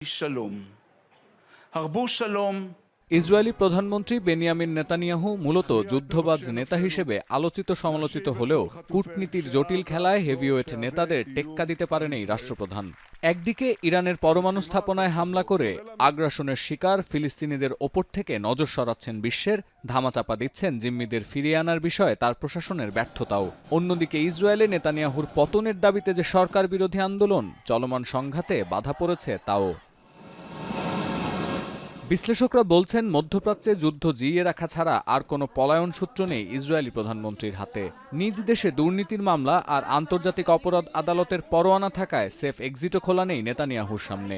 שלום. הרבו שלום. Israeli প্রধানমন্ত্রী Benjamin Netanyahu মূলত যুদ্ধবাজ নেতা হিসেবে আলোচিত সমালোচিত হলেও কূটনীতির জটিল খেলায় হেভিওয়েট নেতাদের টেক্কা দিতে পারেন এই রাষ্ট্রপ্রধান। একদিকে ইরানের পরমাণু স্থাপনায় হামলা করে আগ্রাসনের শিকার ফিলিস্তিনিদের ওপর থেকে নজর সরাচ্ছেন বিশ্বের, ধামাচাপা দিচ্ছেন জিম্মিদের ফিরিয়ে আনার বিষয়ে তার প্রশাসনের ব্যর্থতাও। অন্যদিকে ইসরায়েলে নেতানিয়াহুর পতনের দাবিতে যে সরকার বিরোধী আন্দোলন চলমান সংঘাতে বাধা পড়েছে তাও। বিশ্লেষকরা বলছেন মধ্যপ্রাচ্যে যুদ্ধ জিইয়ে রাখা ছাড়া আর কোনো পলায়ন সূত্র নেই ইসরায়েলি প্রধানমন্ত্রীর হাতে। নিজ দেশে দুর্নীতির মামলা আর আন্তর্জাতিক অপরাধ আদালতের পরোয়ানা থাকায় সেফ এক্সিটও খোলা নেই নেতানিয়াহুর সামনে।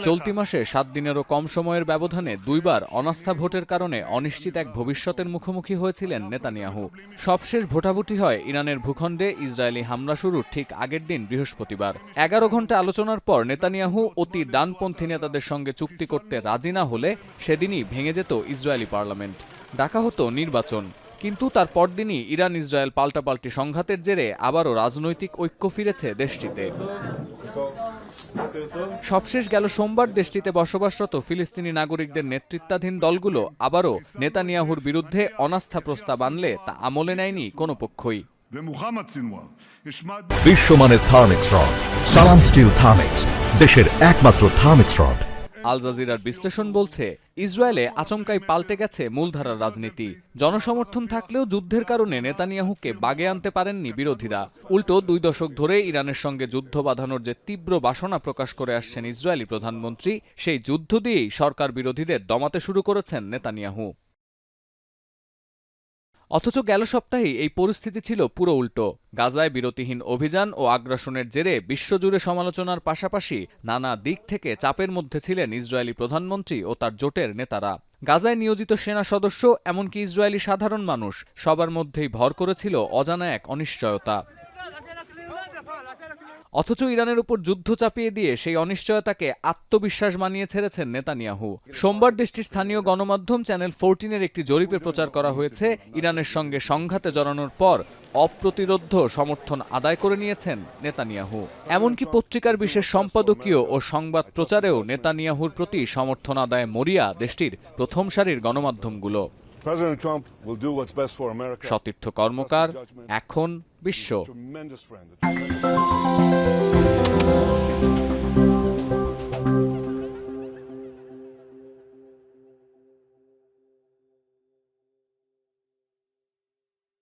চলতি মাসে 7 দিনেরও কম সময়ের ব্যবধানে দুইবার অনাস্থা ভোটের কারণে অনিশ্চিত এক ভবিষ্যতের মুখোমুখি হয়েছিলেন নেতানিয়াহু। সবশেষ ভোটাভুটি হয় ইরানের ভূখণ্ডে ইসরায়েলি হামলা শুরুর ঠিক আগের দিন বৃহস্পতিবার। 11 ঘণ্টা আলোচনার পর নেতানিয়াহু অতি ডানপন্থী নেতাদের সঙ্গে চুক্তি করতে রাজি না হলে সেদিনই ভেঙে যেত ইসরায়েলি পার্লামেন্ট, ডাকা হতো নির্বাচন। কিন্তু তার পরদিনই ইরান ইসরায়েল পাল্টাপাল্টি সংঘাতের জেরে আবারও রাজনৈতিক ঐক্য ফিরেছে দেশটিতে। সবশেষ গেল সোমবার দেশটিতে বসবাসরত ফিলিস্তিনি নাগরিকদের নেতৃত্বাধীন দলগুলো আবারও নেতানিয়াহুর বিরুদ্ধে অনাস্থা প্রস্তাব আনলে তা আমলে নেয়নি কোনো পক্ষই। বিশ্বমানের থার্মিক্স রড, সালাম স্টিল থার্মিক্স, দেশের একমাত্র থার্মিক্স রড। আল জাজিরার বিশ্লেষণ বলছে, ইসরায়েলে আচমকাই পাল্টে গেছে মূলধারার রাজনীতি। জনসমর্থন থাকলেও যুদ্ধের কারণে নেতানিয়াহুকে বাগে আনতে পারেননি বিরোধীরা। উল্টো 2 দশক ধরে ইরানের সঙ্গে যুদ্ধ বাঁধানোর যে তীব্র বাসনা প্রকাশ করে আসছেন ইসরায়েলি প্রধানমন্ত্রী, সেই যুদ্ধ দিয়েই সরকার বিরোধীদের দমাতে শুরু করেছেন নেতানিয়াহু। অথচ গেল সপ্তাহেই এই পরিস্থিতি ছিল পুরো উল্টো। গাজায় বিরতিহীন অভিযান ও আগ্রাসনের জেরে বিশ্বজুড়ে সমালোচনার পাশাপাশি নানা দিক থেকে চাপের মধ্যে ছিলেন ইসরায়েলি প্রধানমন্ত্রী ও তার জোটের নেতারা। গাজায় নিয়োজিত সেনা সদস্য, এমনকি ইসরায়েলি সাধারণ মানুষ, সবার মধ্যেই ভর করেছিল অজানা এক অনিশ্চয়তা। অথচ ইরানের উপর যুদ্ধ চাপিয়ে দিয়ে সেই অনিশ্চয়তাকে আত্মবিশ্বাস বানিয়ে ছেড়েছেন নেতানিয়াহু। সোমবার দেশটির স্থানীয় গণমাধ্যম চ্যানেল 14-এর একটি জরিপে প্রচার করা হয়েছে, ইরানের সঙ্গে সংঘাতে জড়ানোর পর অপ্রতিরোধ্য সমর্থন আদায় করে নিয়েছেন নেতানিয়াহু। এমনকি পত্রিকার বিশেষ সম্পাদকীয় ও সংবাদ প্রচারেও নেতানিয়াহুর প্রতি সমর্থন আদায়ে মরিয়া দেশটির প্রথম সারির গণমাধ্যমগুলো। সতীর্থ কর্মকার, এখন বিশ্ব।